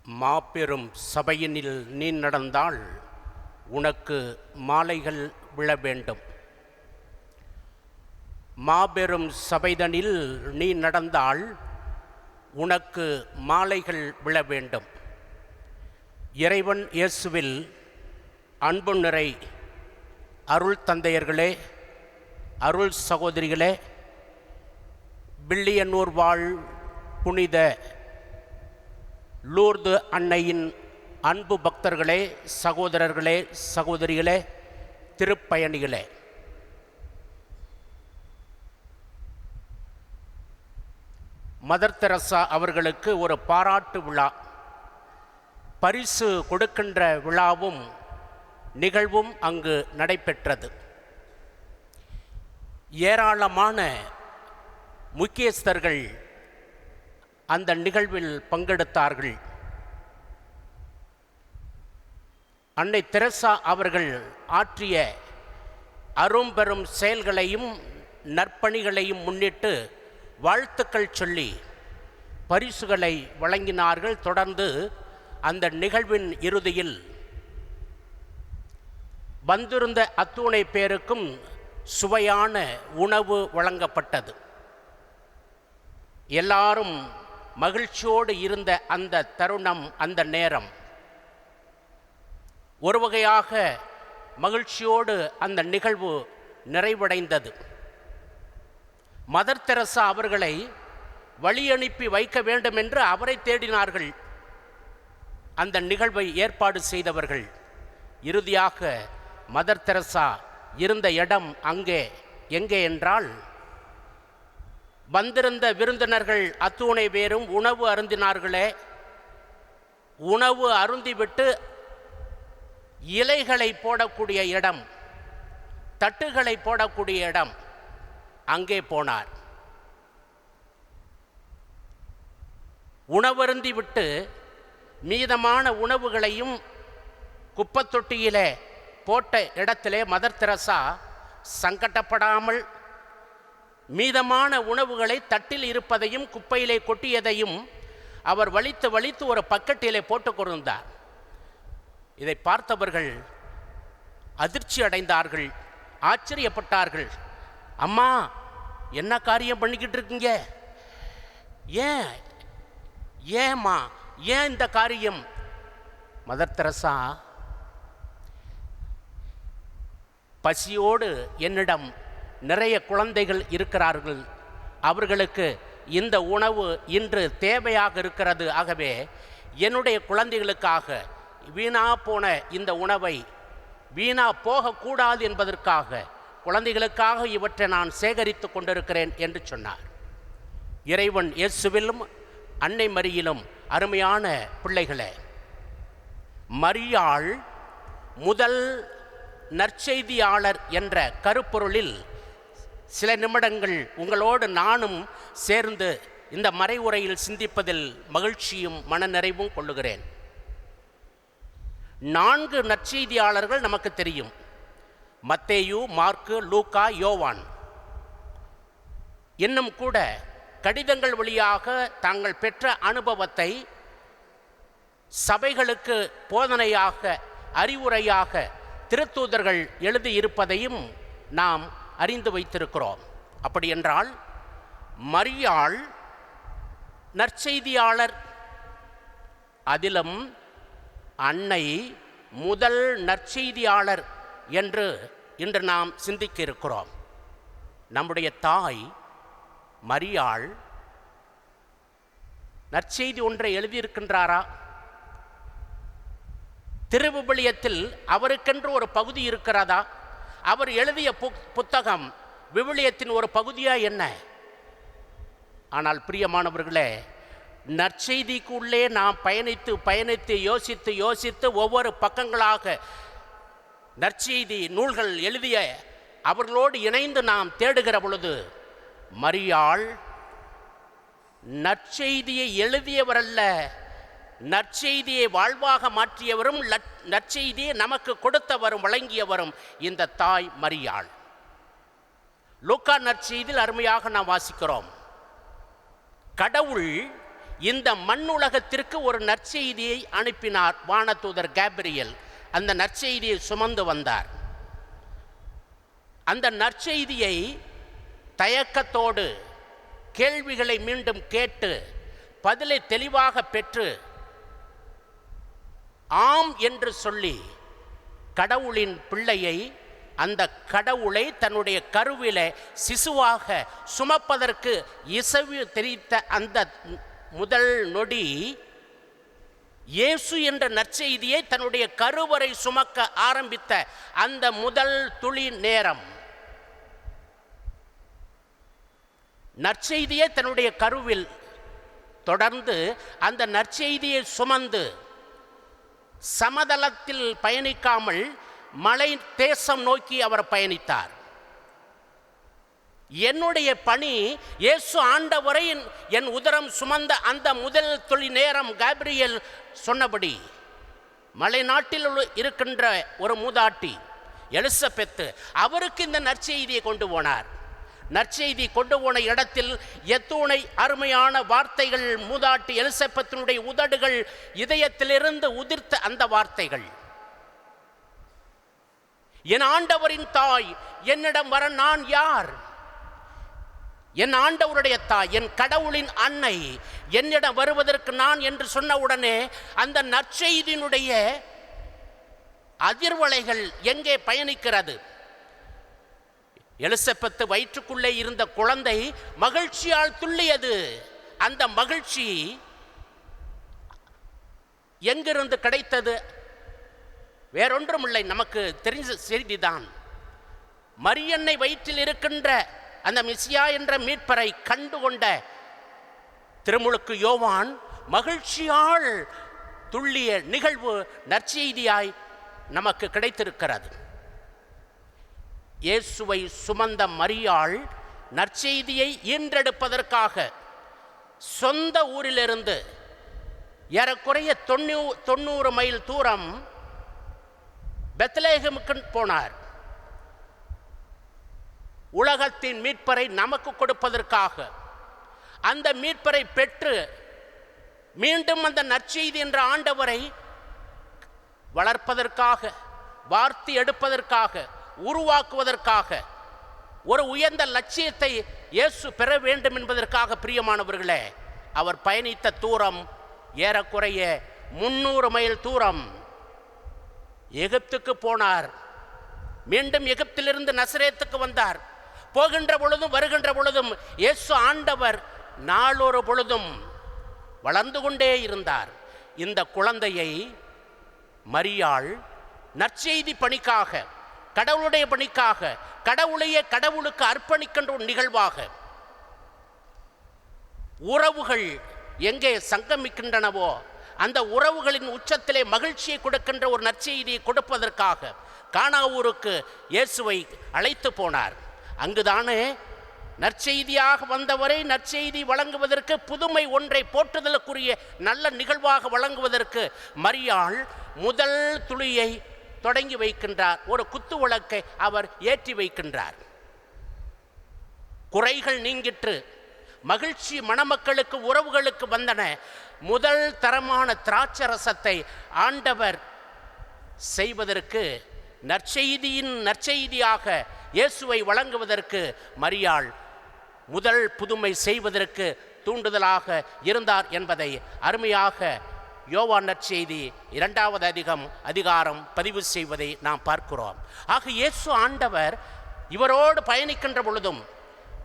மாபெரும் சபையினில் நீ நடந்தால் உனக்கு மாலைகள் விழ வேண்டும். மாபெரும் சபைதனில் நீ நடந்தால் உனக்கு மாலைகள் விழ வேண்டும். இறைவன் இயேசுவில் அன்பு நிறை அருள் தந்தையர்களே, அருள் சகோதரிகளே, வில்லியனூர் வாழ் புனித லூர்து அன்னையின் அன்பு பக்தர்களே, சகோதரர்களே, சகோதரிகளே, திருப்பயணிகளே, மதர் தெரசா அவர்களுக்கு ஒரு பாராட்டு விழா, பரிசு கொடுக்கின்ற விழாவும் நிகழ்வும் அங்கு நடைபெற்றது. ஏராளமான முக்கியஸ்தர்கள் அந்த நிகழ்வில் பங்கெடுத்தார்கள். அன்னை தெரசா அவர்கள் ஆற்றிய அரும்பெரும் செயல்களையும் நற்பணிகளையும் முன்னிட்டு வாழ்த்துக்கள் சொல்லி பரிசுகளை வழங்கினார்கள். தொடர்ந்து அந்த நிகழ்வின் இறுதியில் வந்திருந்த அத்துணை பேருக்கும் சுவையான உணவு வழங்கப்பட்டது. எல்லாரும் மகிழ்ச்சியோடு இருந்த அந்த தருணம், அந்த நேரம் ஒரு வகையாக மகிழ்ச்சியோடு அந்த நிகழ்வு நிறைவடைந்தது. மதர் தெரசா அவர்களை வழி அனுப்பி வைக்க வேண்டும் என்று அவரை தேடினார்கள் அந்த நிகழ்வை ஏற்பாடு செய்தவர்கள். இறுதியாக மதர் தெரசா இருந்த இடம் எங்கே என்றால், வந்திருந்த விருந்தினர்கள் அத்துணை பேரும் உணவு அருந்தினார்களே, உணவு அருந்திவிட்டு இலைகளை போடக்கூடிய இடம், தட்டுகளை போடக்கூடிய இடம், அங்கே போனார். உணவருந்தி விட்டு மீதமான உணவுகளையும் குப்பத்தொட்டியிலே போட்ட இடத்திலே மதர் தெரசா சங்கடப்படாமல் மீதமான உணவுகளை தட்டில் இருப்பதையும் குப்பையிலே கொட்டியதையும் அவர் வலித்து ஒரு பக்கெட்டிலே போட்டு கொண்டிருந்தார். இதை பார்த்தவர்கள் அதிர்ச்சி அடைந்தார்கள், ஆச்சரியப்பட்டார்கள். அம்மா, என்ன காரியம் பண்ணிக்கிட்டு இருக்கீங்க? ஏம்மா, ஏன் இந்த காரியம்? மதர் தெரசா, பசியோடு என்னிடம் நிறைய குழந்தைகள் இருக்கிறார்கள், அவர்களுக்கு இந்த உணவு இன்று தேவையாக இருக்கிறது. ஆகவே என்னுடைய குழந்தைகளுக்காக வீணா போன இந்த உணவை வீணா போகக்கூடாது என்பதற்காக, குழந்தைகளுக்காக இவற்றை நான் சேகரித்து கொண்டிருக்கிறேன் என்று சொன்னார். இறைவன் இயேசுவிலும் அன்னை மரியிலும் அருமையான பிள்ளைகளே, மரியாள் முதல் நற்செய்தியாளர் என்ற கருப்பொருளில் சில நிமிடங்கள் உங்களோடு நானும் சேர்ந்து இந்த மறைவுரையில் சிந்திப்பதில் மகிழ்ச்சியும் மனநிறைவும் கொள்ளுகிறேன். 4 நற்செய்தியாளர்கள் நமக்கு தெரியும்: மத்தேயு, மார்க்கு, லூக்கா, யோவான். இன்னும் கூட கடிதங்கள் வழியாக தாங்கள் பெற்ற அனுபவத்தை சபைகளுக்கு போதனையாக, அறிவுரையாக திருத்தூதர்கள் எழுதியிருப்பதையும் நாம் அறிந்து வைத்திருக்கிறோம். அப்படி என்றால் மரியாள் நற்செய்தியாளர், அதிலும் அன்னை முதல் நற்செய்தியாளர் என்று இன்று நாம் சிந்திக்க இருக்கிறோம். நம்முடைய தாய் மரியாள் நற்செய்தி ஒன்றை எழுதியிருக்கின்றாரா? திருவிவிலியத்தில் அவருக்கென்று ஒரு பகுதி இருக்கிறதா? அவர் எழுதிய புத்தகம் விவிலியத்தின் ஒரு பகுதியா என்ன? ஆனால் பிரியமானவர்களே, நற்செய்திக்கு உள்ளே நாம் பயணித்து யோசித்து ஒவ்வொரு பக்கங்களாக நற்செய்தி நூல்கள் எழுதிய அவர்களோடு இணைந்து நாம் தேடுகிற பொழுது, மரியாள் நற்செய்தியை எழுதியவரல்ல, நற்செய்தியை வாழ்வாக மாற்றியவரும், நற்செய்தியை நமக்கு கொடுத்தவரும் வழங்கியவரும் இந்த தாய் மரியாள். லூக்கா நற்செய்தியில் அருமையாக நாம் வாசிக்கிறோம், கடவுள் இந்த மண் உலகத்திற்கு ஒரு நற்செய்தியை அனுப்பினார் வானதூதர் கேப்ரியல். அந்த நற்செய்தியை சுமந்து வந்தார். அந்த நற்செய்தியை தயக்கத்தோடு கேள்விகளை மீண்டும் கேட்டு பதிலை தெளிவாக பெற்று ஆம் என்று சொல்லி கடவுளின் பிள்ளையை, அந்த கடவுளை தன்னுடைய கருவிலே சிசுவாக சுமப்பதற்கு இசைவு தெரிவித்த அந்த முதல் நொடி இயேசு என்ற நற்செய்தியை தன்னுடைய கருவறை சுமக்க ஆரம்பித்த அந்த முதல் துளி நேரம், நற்செய்தியை தன்னுடைய கருவில் தொடர்ந்து அந்த நற்செய்தியை சுமந்து சமதளத்தில் பயணிக்காமல் மலை தேசம் நோக்கி அவர் பயணித்தார். என்னுடைய பணி இயேசு ஆண்டவரை என் உதரம் சுமந்த அந்த முதல் துளி நேரம் கேப்ரியல் சொன்னபடி மலை நாட்டில் இருக்கின்ற ஒரு மூதாட்டி எலிசபெத்து அவருக்கு இந்த நற்செய்தியை கொண்டு போனார். நற்செய்தி கொண்டு போன இடத்தில் எத்துணை அருமையான வார்த்தைகள் மூதாட்டி எலிசபெத்தினுடைய உதடுகள் இதயத்திலிருந்து உதிர்த்த அந்த வார்த்தைகள். என் ஆண்டவரின் தாய், என்னிடம் வர நான் யார்? என் ஆண்டவருடைய தாய், என் கடவுளின் அன்னை என்னிடம் வருவதற்கு நான் என்று சொன்னவுடனே அந்த நற்செய்தியினுடைய அதிர்வலைகள் எங்கே பயணிக்கிறது? எலிசபெத்து வயிற்றுக்குள்ளே இருந்த குழந்தை மகிழ்ச்சியால் துள்ளியது. அந்த மகிழ்ச்சி எங்கிருந்து கிடைத்தது? வேறொன்றுமில்லை, நமக்கு தெரிஞ்ச செய்திதான். மரியன்னை வயிற்றில் இருக்கின்ற அந்த மெசியா என்ற மீட்பரை கண்டுகொண்ட திருமுழுக்கு யோவான் மகிழ்ச்சியால் துள்ளிய நிகழ்வு நற்செய்தியாய் நமக்கு கிடைத்திருக்கிறது. இயேசுவை சுமந்த மரியாள் நற்செய்தியை ஈன்றெடுப்பதற்காக சொந்த ஊரிலிருந்து ஏறக்குறைய 90 மைல் தூரம் பெத்லகேமுக்கு போனார். உலகத்தின் மீட்பரை நமக்கு கொடுப்பதற்காக, அந்த மீட்பரை பெற்று மீண்டும் அந்த நற்செய்தி என்ற ஆண்டவரை வளர்ப்பதற்காக, வார்த்தை எடுப்பதற்காக, உருவாக்குவதற்காக, ஒரு உயர்ந்த லட்சியத்தை இயேசு பெற வேண்டும் என்பதற்காக பிரியமானவர்களே அவர் பயணித்த தூரம் ஏறக்குறைய 300 மைல் தூரம். எகிப்துக்கு போனார். மீண்டும் எகிப்திலிருந்து நசரேத்துக்கு வந்தார். போகின்ற பொழுதும் வருகின்ற பொழுதும் இயேசு ஆண்டவர் நாளொரு பொழுதும் வளர்ந்து கொண்டே இருந்தார். இந்த குழந்தையை மரியாள் நற்செய்தி பணிக்காக, கடவுளுடைய பணிக்காக, கடவுளையே கடவுளுக்கு அர்ப்பணிக்கின்ற ஒரு நிகழ்வாக, உறவுகள் எங்கே சங்கமிக்கின்றனவோ அந்த உறவுகளின் உச்சத்திலே மகிழ்ச்சியை கொடுக்கின்ற ஒரு நற்செய்தியை கொடுப்பதற்காக கானாவூருக்கு இயேசுவை அழைத்து போனார். அங்குதானே நற்செய்தியாக வந்தவரை நற்செய்தி வழங்குவதற்கு, புதுமை ஒன்றை போற்றுதலுக்குரிய நல்ல நிகழ்வாக வழங்குவதற்கு மரியாள் முதல் துளியை தொடங்கி வைக்கின்றார். ஒரு குத்து விளக்கை அவர் ஏற்றி வைக்கின்றார். குறைகள் நீங்கிற்று, மகிழ்ச்சி மணமக்களுக்கு, உறவுகளுக்கு வந்தன. முதல் தரமான திராட்சரசத்தை ஆண்டவர் செய்வதற்கு, நற்செய்தியின் நற்செய்தியாக இயேசுவை வழங்குவதற்கு மரியாள் முதல் புதுமை செய்வதற்கு தூண்டுதலாக இருந்தார் என்பதை அருமையாக யோவான் நற்செய்தி 2வது அதிகாரம் பதிவு செய்வதை நாம் பார்க்கிறோம். ஆக இயேசு ஆண்டவர் இவரோடு பயணிக்கின்ற பொழுதும்,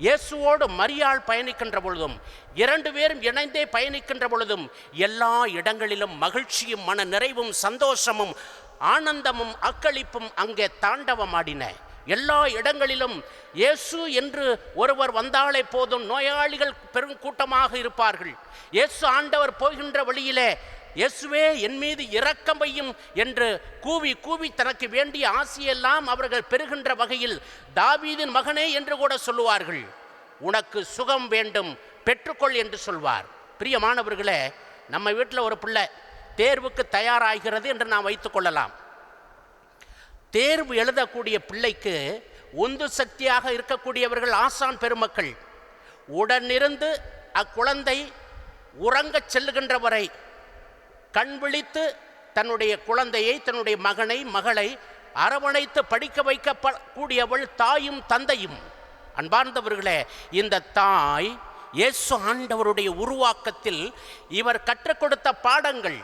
இயேசுவோடு மரியாள் பயணிக்கின்ற பொழுதும், 2 பேரும் இணைந்தே பயணிக்கின்ற பொழுதும் எல்லா இடங்களிலும் மகிழ்ச்சியும் மன நிறைவும் சந்தோஷமும் ஆனந்தமும் அக்களிப்பும் அங்கே தாண்டவமாடின. எல்லா இடங்களிலும் இயேசு என்று ஒருவர் வந்தாலே போதும் நோயாளிகள் பெருங்கூட்டமாக இருப்பார்கள். இயேசு ஆண்டவர் போகின்ற வழியிலே இயேசுவே என் மீது இரக்கம் வையும் என்று கூவி கூவி தனக்கு வேண்டிய ஆசியெல்லாம் அவர்கள் பெறுகின்ற வகையில் தாவீதின் மகனே என்று கூட சொல்லுவார்கள். உனக்கு சுகம் வேண்டும், பெற்றுக்கொள் என்று சொல்வார். பிரியமானவர்களே, நம்ம வீட்டில் ஒரு பிள்ளை தேர்வுக்கு தயாராகிறது என்று நாம் வைத்துக்கொள்ளலாம். தேர்வு எழுதக்கூடிய பிள்ளைக்கு உந்து சக்தியாக இருக்கக்கூடியவர்கள் ஆசான் பெருமக்கள். உடனிருந்து அக்குழந்தை உறங்கச் செல்லுகின்ற வரை கண் விழித்து தன்னுடைய குழந்தையை, தன்னுடைய மகனை, மகளை அரவணைத்து படிக்க வைக்க கூடியவள் தாயும் தந்தையும். அன்பார்ந்தவர்களே, இந்த தாய் இயேசு ஆண்டவருடைய உருவாக்கத்தில் இவர் கற்றுக் கொடுத்த பாடங்கள்,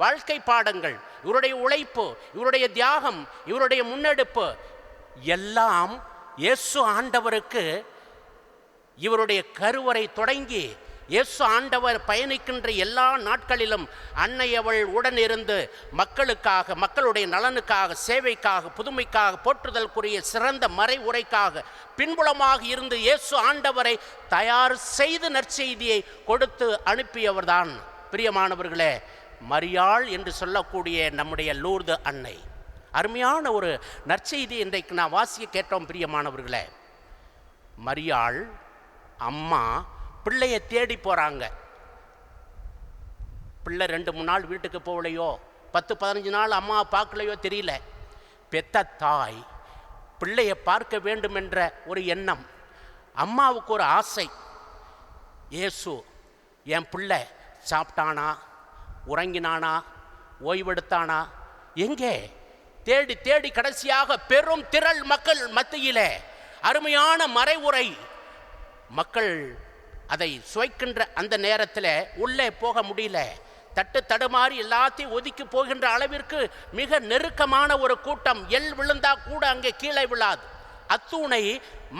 வாழ்க்கை பாடங்கள், இவருடைய உழைப்பு, இவருடைய தியாகம், இவருடைய முன்னெடுப்பு எல்லாம் இயேசு ஆண்டவருக்கு இவருடைய கருவறை தொடங்கி இயேசு ஆண்டவர் பயணிக்கின்ற எல்லா நாட்களிலும் அன்னை அவள் உடனிருந்து மக்களுக்காக, மக்களுடைய நலனுக்காக, சேவைக்காக, புதுமைக்காக, போற்றுதலுக்குரிய சிறந்த மறை உரைக்காக பின்புலமாக இருந்து இயேசு ஆண்டவரை தயார் செய்து நற்செய்தியை கொடுத்து அனுப்பியவர்தான் பிரியமானவர்களே மரியாள் என்று சொல்லக்கூடிய நம்முடைய லூர்து அன்னை. அருமையான ஒரு நற்செய்தி இன்றைக்கு நான் வாசிக்க கேட்டோம் பிரியமானவர்களே. மரியாள் அம்மா பிள்ளையை தேடி போகிறாங்க. பிள்ளை 2-3 நாள் வீட்டுக்கு போகலையோ, 10-15 நாள் அம்மாவை பார்க்கலையோ தெரியல. பெத்த தாய் பிள்ளையை பார்க்க வேண்டும் என்ற ஒரு எண்ணம், அம்மாவுக்கு ஒரு ஆசை. இயேசு என் பிள்ளை சாப்பிட்டானா, உறங்கினானா, ஓய்வெடுத்தானா, எங்கே தேடி தேடி கடைசியாக பெரும் திரள் மக்கள் மத்தியிலே அருமையான மறைவுரை, மக்கள் அதை சுவைக்கின்ற அந்த நேரத்தில் உள்ளே போக முடியல. தட்டு தடுமாறி எல்லாத்தையும் ஒதுக்கி போகின்ற அளவிற்கு மிக நெருக்கமான ஒரு கூட்டம். எள் விழுந்தா கூட அங்கே கீழே விழாது. அத்தூணை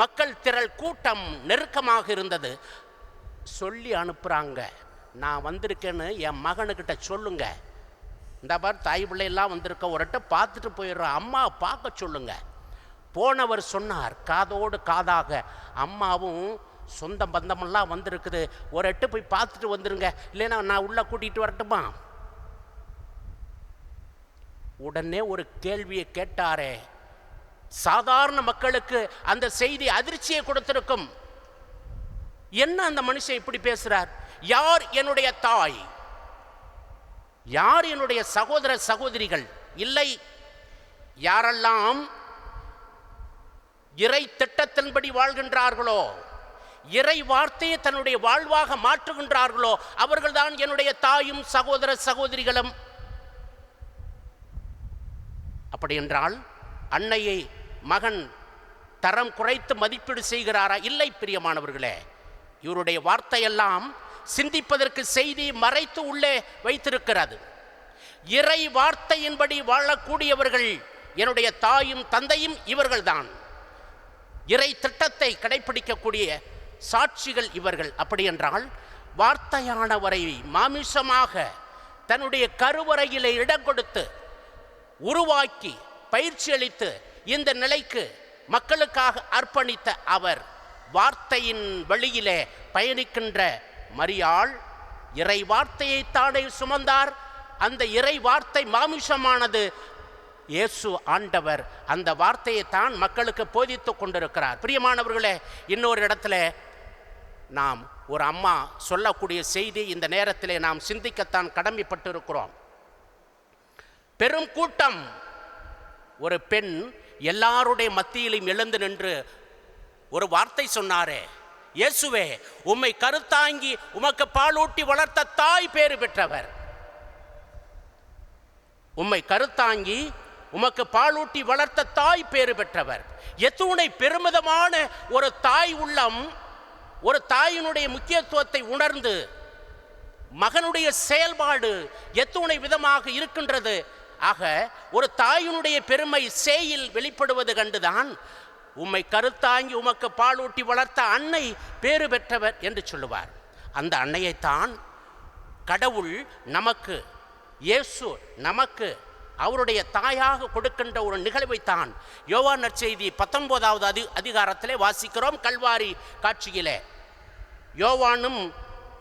மக்கள் திரள் கூட்டம் நெருக்கமாக இருந்தது. சொல்லி அனுப்புகிறாங்க, நான் வந்திருக்கேன்னு என் மகனுக்கிட்ட சொல்லுங்க. இந்த பார் தாய் பிள்ளையெல்லாம் வந்திருக்க, ஒருட்ட பார்த்துட்டு போயிடுறோம், அம்மா பார்க்க சொல்லுங்க. போனவர் சொன்னார் காதோடு காதாக, அம்மாவும் சொந்த பந்தமெல்லாம் வந்திருக்குது, ஒரு எட்டு போய் பார்த்துட்டு வந்துருங்க, இல்லைன்னா நான் உள்ள கூட்டிகிட்டு வரட்டுமா? உடனே ஒரு கேள்வியை கேட்டாரே, சாதாரண மக்களுக்கு அந்த செய்தி அதிர்ச்சியை கொடுத்திருக்கும். என்ன அந்த மனுஷன் இப்படி பேசுறார்? யார் என்னுடைய தாய், யார் என்னுடைய சகோதர சகோதரிகள்? இல்லை, யாரெல்லாம் இறை திட்டத்தின்படி வாழ்கின்றார்களோ, இறை வார்த்தையை தன்னுடைய வாழ்வாக மாற்றுகின்றார்களோ, அவர்கள்தான் என்னுடைய தாயும் சகோதர சகோதரிகளும். அப்படி என்றால் அன்னையை மகன் தரம் குறைத்து மதிப்பீடு செய்கிறாரா? இல்லை பிரியமானவர்களே. இவருடைய வார்த்தையெல்லாம் சிந்திப்பதற்கு செய்தி மறைத்து உள்ளே வைத்திருக்கிறது. இறை வார்த்தையின்படி வாழக்கூடியவர்கள் என்னுடைய தாயும் தந்தையும் இவர்கள்தான். இறை திட்டத்தை கடைபிடிக்கக்கூடிய சாட்சிகள் இவர்கள். அப்படி என்றால் வார்த்தையானவரை மாமிசமாக தன்னுடைய கருவறையிலே இடம் கொடுத்து உருவாக்கி பயிற்சி அளித்து இந்த நிலைக்கு மக்களுக்காக அர்ப்பணித்த அவர் வார்த்தையின் வழியிலே பயணிக்கின்ற மரியாள் இறை வார்த்தையை தானே சுமந்தார். அந்த இறை வார்த்தை மாமிசமானது இயேசு ஆண்டவர் அந்த வார்த்தையை தான் மக்களுக்கு போதித்து கொண்டிருக்கிறார். பிரியமானவர்களே, இன்னொரு இடத்துல நாம் ஒரு அம்மா சொல்லக்கூடிய செய்தி இந்த நேரத்திலே நாம் சிந்திக்கத்தான் கடமைப்பட்டு இருக்கிறோம். பெரும் கூட்டம், ஒரு பெண் எல்லாருடைய மத்தியிலும் எழுந்து நின்று ஒரு வார்த்தை சொன்னாரே, இயேசுவே உம்மை கருத்தாங்கி உமக்கு பாலூட்டி வளர்த்த தாய் பேறு பெற்றவர். உம்மை கருத்தாங்கி உமக்கு பாலூட்டி வளர்த்த தாய் பேறு பெற்றவர். எத்துணை பெருமிதமான ஒரு தாய் உள்ளம், ஒரு தாயினுடைய முக்கியத்துவத்தை உணர்ந்து மகனுடைய செயல்பாடு எத்துணை விதமாக இருக்கின்றது. ஆக ஒரு தாயினுடைய பெருமை சேயில் வெளிப்படுவது கண்டுதான் உம்மை கருத்தாங்கி உமக்கு பாலூட்டி வளர்த்த அன்னை பேறு பெற்றவர் என்று சொல்லுவார். அந்த அன்னையைத்தான் கடவுள் நமக்கு, இயேசு நமக்கு அவருடைய தாயாக கொடுக்கின்ற ஒரு நிகழ்வைத்தான் யோவான் நற்செய்தி 19வது அதிகாரத்திலே வாசிக்கிறோம். கல்வாரி காட்சியிலே யோவானும்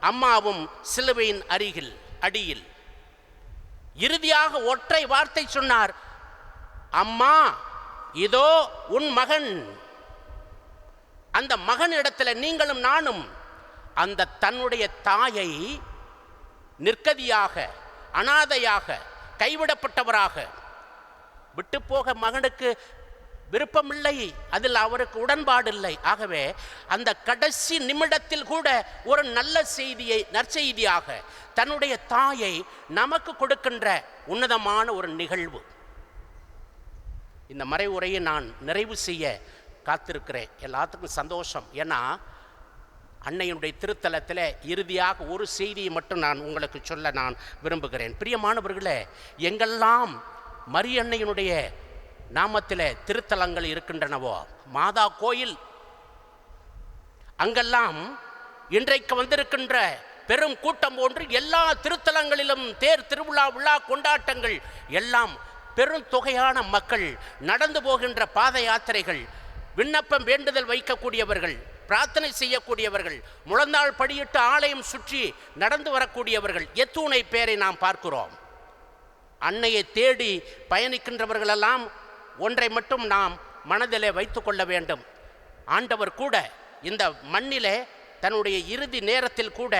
அம்மாவும் சிலுவையின் அடியில் இறுதியாக ஒற்றை வார்த்தை சொன்னார், அம்மா இதோ உன் மகன். அந்த மகன் இடத்துல நீங்களும் நானும் அந்த தன்னுடைய தாயை நிர்கதியாக, அனாதையாக, கைவிடப்பட்டவராக விட்டு போக மகனுக்கு விருப்பமில்லை, அதில் அவருக்கு உடன்பாடு இல்லை. ஆகவே அந்த கடைசி நிமிடத்தில் கூட ஒரு நல்ல செய்தியை நற்செய்தியாக தன்னுடைய தாயை நமக்கு கொடுக்கின்ற உன்னதமான ஒரு நிகழ்வு. இந்த மறைவுரையை நான் நிறைவு செய்ய காத்திருக்கிறேன். எல்லாத்துக்கும் சந்தோஷம். ஏன்னா அன்னையினுடைய திருத்தலத்தில் இறுதியாக ஒரு செய்தியை மட்டும் நான் உங்களுக்கு சொல்ல நான் விரும்புகிறேன். பிரியமானவர்களே, எங்கெல்லாம் மரியன்னையினுடைய நாமத்தில் திருத்தலங்கள் இருக்கின்றனவோ, மாதா கோயில், அங்கெல்லாம் இன்றைக்கு வந்திருக்கின்ற பெரும் கூட்டம் போன்று எல்லா திருத்தலங்களிலும் தேர் திருவிழா, விழா கொண்டாட்டங்கள் எல்லாம் பெரும் தொகையான மக்கள், நடந்து போகின்ற பாத யாத்திரைகள், விண்ணப்பம் வேண்டுதல் வைக்கக்கூடியவர்கள், பிரார்த்தனை செய்யக்கூடியவர்கள், முழந்தாள் படியிட்டு ஆலயம் சுற்றி நடந்து வரக்கூடியவர்கள், எத்துணை பேரை நாம் பார்க்கிறோம். அன்னையை தேடி பயணிக்கின்றவர்களெல்லாம் ஒன்றை மட்டும் நாம் மனதிலே வைத்து கொள்ள வேண்டும். ஆண்டவர் கூட இந்த மண்ணிலே தன்னுடைய இறுதி நேரத்தில் கூட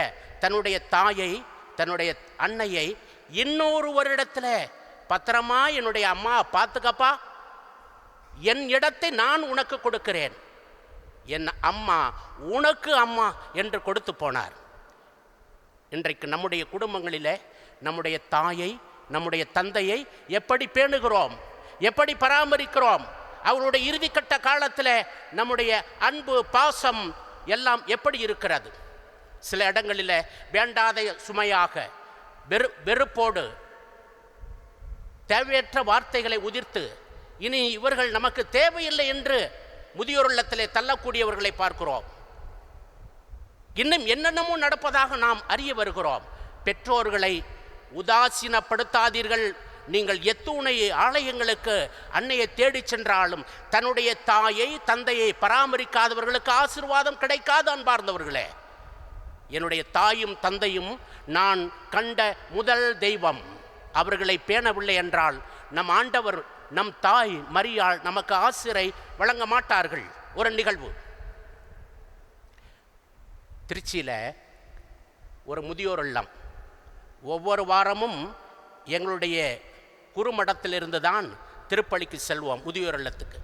தன்னுடைய தாயை, தன்னுடைய அன்னையை இன்னொரு வருடத்தில் பத்திரமா என்னுடைய அம்மா பார்த்துக்கப்பா, என் இடத்தை நான் உனக்கு கொடுக்கிறேன், என் அம்மா உனக்கு அம்மா என்று கொடுத்து போனார். இன்றைக்கு நம்முடைய குடும்பங்களிலே நம்முடைய தாயை, நம்முடைய தந்தையை எப்படி பேணுகிறோம், எப்படி பராமரிக்கிறோம், அவருடைய இறுதிக்கட்ட காலத்தில் நம்முடைய அன்பு பாசம் எல்லாம் எப்படி இருக்கிறது? சில இடங்களில் வேண்டாத சுமையாக வெறுப்போடு தேவையற்ற வார்த்தைகளை உதிர்த்து இனி இவர்கள் நமக்கு தேவையில்லை என்று முதியோர் இல்லத்திலே தள்ளக்கூடியவர்களை பார்க்கிறோம். இன்னும் என்னென்னமோ நடப்பதாக நாம் அறிய வருகிறோம். பெற்றோர்களை உதாசீனப்படுத்தாதீர்கள். நீங்கள் எத்துணை ஆலயங்களுக்கு அன்னையை தேடி சென்றாலும் தன்னுடைய தாயை, தந்தையை பராமரிக்காதவர்களுக்கு ஆசீர்வாதம் கிடைக்காது. அன்பார்ந்தவர்களே, என்னுடைய தாயும் தந்தையும் நான் கண்ட முதல் தெய்வம். அவர்களை பேணவில்லை என்றால் நம் ஆண்டவர், நம் தாய் மரியாள் நமக்கு ஆசிரை வழங்க மாட்டார்கள். ஒரு நிகழ்வு, திருச்சியில் ஒரு முதியோர் இல்லம். ஒவ்வொரு வாரமும் எங்களுடைய குறுமடத்திலிருந்து தான் திருப்பலிக்கு செல்வோம். முதியோர் இல்லத்துக்கு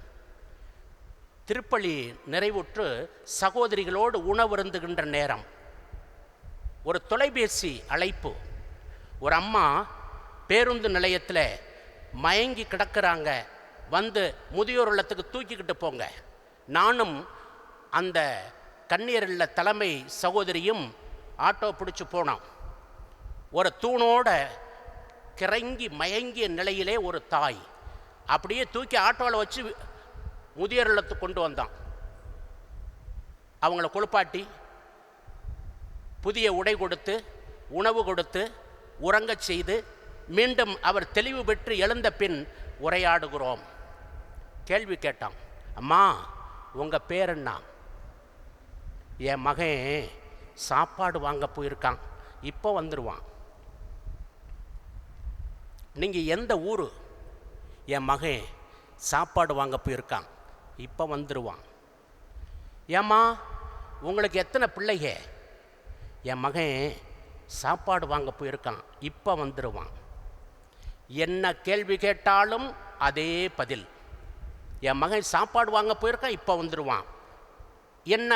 திருப்பலி நிறைவுற்று சகோதரிகளோடு உணவருந்துகின்ற நேரம் ஒரு தொலைபேசி அழைப்பு. ஒரு அம்மா பேருந்து நிலையத்தில் மயங்கி கிடக்கிறாங்க, வந்து முதியோர் இல்லத்துக்கு தூக்கிக்கிட்டு போங்க. நானும் அந்த கண்ணீர் இல்ல தலைமை சகோதரியும் ஆட்டோ பிடிச்சி போனோம். ஒரு தூணோட கிறங்கி மயங்கிய நிலையிலே ஒரு தாய் அப்படியே தூக்கி ஆட்டோவில் வச்சு முதியோர் இல்லத்துக்கு கொண்டு வந்தான். அவங்கள குளிப்பாட்டி புதிய உடை கொடுத்து உணவு கொடுத்து உறங்கச் செய்து மீண்டும் அவர் தெளிவு பெற்று எழுந்த பின் உரையாடுகிறோம். கேள்வி கேட்டான், அம்மா உங்கள் பேர் என்ன? என் மகன் சாப்பாடு வாங்க போயிருக்கான், இப்போ வந்துடுவான். நீங்கள் எந்த ஊர்? என் மகன் சாப்பாடு வாங்க போயிருக்கான், இப்போ வந்துடுவான். ஏம்மா உங்களுக்கு எத்தனை பிள்ளைங்க? என் மகன் சாப்பாடு வாங்க போயிருக்கான், இப்போ வந்துடுவான். என்ன கேள்வி கேட்டாலும் அதே பதில். என் மகன் சாப்பாடு வாங்க போயிருக்கான், இப்போ வந்துடுவான். என்ன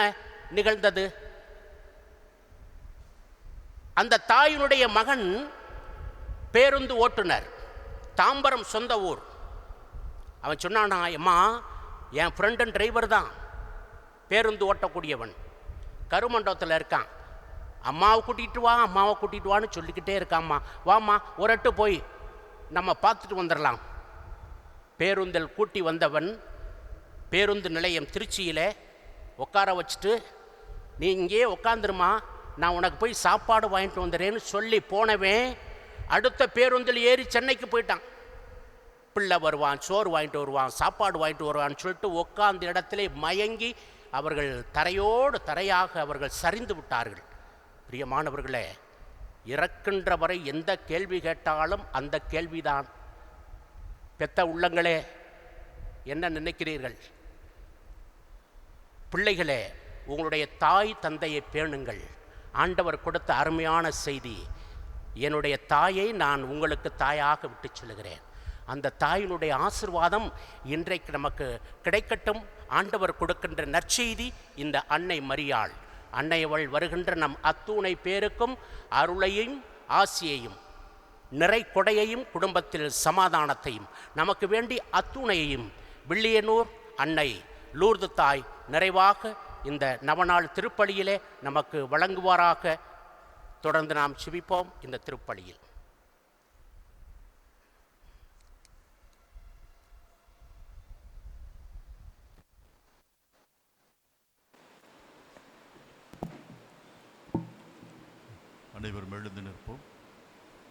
நிகழ்ந்தது? அந்த தாயினுடைய மகன் பேருந்து ஓட்டுநர், தாம்பரம் சொந்த ஊர். அவன் சொன்னானா, அம்மா என் ஃப்ரெண்டன் டிரைவர் தான், பேருந்து ஓட்டக்கூடியவன், கருமண்டபத்தில் இருக்கான், அம்மாவை கூட்டிகிட்டு வா, அம்மாவை கூட்டிகிட்டு வான்னு சொல்லிக்கிட்டே இருக்காம்மா, வாம்மா ஒரு எட்டு போய் நம்ம பார்த்துட்டு வந்துடலாம். பேருந்தில் கூட்டி வந்தவன் பேருந்து நிலையம் திருச்சியில் உட்கார வச்சுட்டு, நீ இங்கேயே உட்காந்துருமா, நான் உனக்கு போய் சாப்பாடு வாங்கிட்டு வந்துடுறேன்னு சொல்லி போனவன் அடுத்த பேருந்தில் ஏறி சென்னைக்கு போயிட்டான். பிள்ளை வருவான், சோறு வாங்கிட்டு வருவான், சாப்பாடு வாங்கிட்டு வருவான்னு சொல்லிட்டு உட்கார்ந்த இடத்துல மயங்கி அவர்கள் தரையோடு தரையாக அவர்கள் சரிந்து விட்டார்கள். பிரியமானவர்களே, இறக்கின்ற வரை எந்த கேள்வி கேட்டாலும் அந்த கேள்விதான். பெத்த உள்ளங்களே, என்ன நினைக்கிறீர்கள்? பிள்ளைகளே, உங்களுடைய தாய் தந்தையை பேணுங்கள். ஆண்டவர் கொடுத்த அருமையான செய்தி. என்னுடைய தாயை நான் உங்களுக்கு தாயாக விட்டு சொல்லுகிறேன். அந்த தாயினுடைய ஆசிர்வாதம் இன்றைக்கு நமக்கு கிடைக்கட்டும். ஆண்டவர் கொடுக்கின்ற நற்செய்தி இந்த அன்னை மரியாள். அன்னையவள் வருகின்ற நம் அத்துணை பேருக்கும் அருளையும் ஆசியையும் நிறை கொடையையும் குடும்பத்தில் சமாதானத்தையும் நமக்கு வேண்டி அத்துணையையும் வில்லியனூர் அன்னை லூர்து தாய் நிறைவாக இந்த நவநாள் திருப்பலியிலே நமக்கு வழங்குவாராக. தொடர்ந்து நாம் செபிப்போம். இந்த திருப்பலியில் அனைவரும் எழுந்து நிற்போம்.